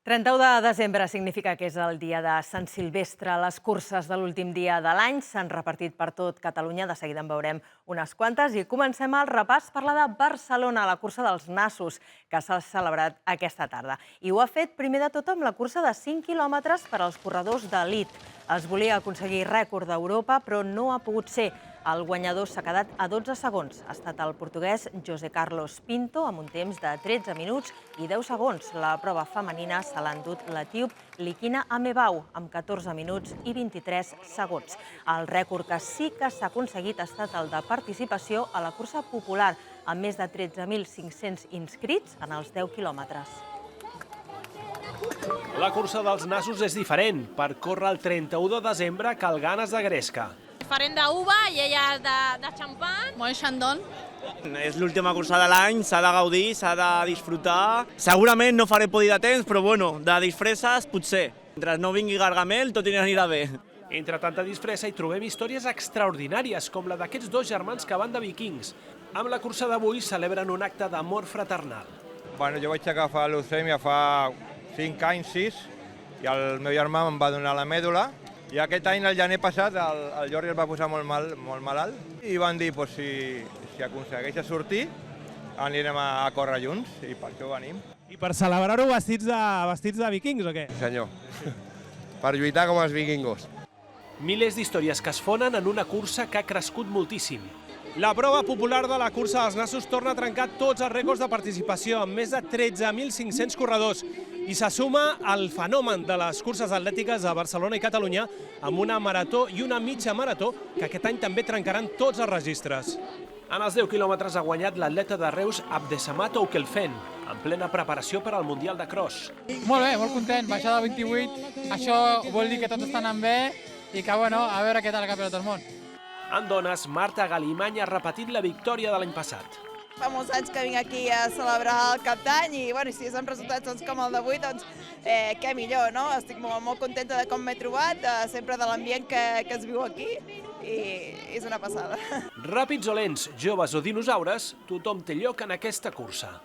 31 de desembre significa que és el dia de Sant Silvestre. Les curses de l'últim dia de l'any s'han repartit per tot Catalunya. De seguida en veurem unes quantes i comencem el repàs per la de Barcelona, la cursa dels nassos, que s'ha celebrat aquesta tarda. I ho ha fet primer de tot amb la cursa de 5 quilòmetres per als corredors d'elit. Es volia aconseguir rècord d'Europa, però no ha pogut ser. El guanyador s'ha quedat a 12 segons. Ha estat el portuguès José Carlos Pinto, amb un temps de 13 minuts i 10 segons. La prova femenina se l'ha endut l'etíop Likina Amebau, amb 14 minuts i 23 segons. El rècord que sí que s'ha aconseguit ha estat el de participació a la cursa popular, amb més de 13.500 inscrits en els 10 quilòmetres. La cursa dels nassos és diferent. Per córrer el 31 de desembre cal ganes de gresca. Farem d'uva i ella de xampan. Molt xandón. És l'última cursa de l'any, s'ha de gaudir, s'ha de disfrutar. Segurament no faré podi de temps, però bueno, de disfresses potser. Mentre no vingui Gargamel, tot anirà bé. Entre tanta disfressa hi trobem històries extraordinàries, com la d'aquests dos germans que van de vikings. Amb la cursa d'avui celebren un acte d'amor fraternal. Bueno, jo vaig agafar leucèmia fa 5 anys, 6, i el meu germà em va donar la mèdula. I aquest any, el gener passat, el Jordi el va posar molt malalt i van dir que si aconsegueix sortir anirem a córrer junts i per això venim. I per celebrar-ho vestits de vikings o què? Senyor, per lluitar com els vikingos. Milers d'històries que es fonen en una cursa que ha crescut moltíssim. La prova popular de la cursa dels nassos torna a trencar tots els rècords de participació, amb més de 13.500 corredors. I se suma al fenomen de les curses atlètiques a Barcelona i Catalunya amb una marató i una mitja marató que aquest any també trencaran tots els registres. En els 10 quilòmetres ha guanyat l'atleta de Reus Abdesamat Oukelfen, en plena preparació per al Mundial de Cross. Molt bé, molt content, baixar de 28, això vol dir que tots estan anant bé i que, bueno, a veure què tal el Campionat del Món. En dones, Marta Galimany ha repetit la victòria de l'any passat. Fa molts anys que vinc aquí a celebrar el cap d'any i bueno, si és amb resultats com el d'avui, doncs què millor, no? Estic molt contenta de com m'he trobat, sempre de l'ambient que es viu aquí i és una passada. Ràpids o lents, joves o dinosaures, tothom té lloc en aquesta cursa.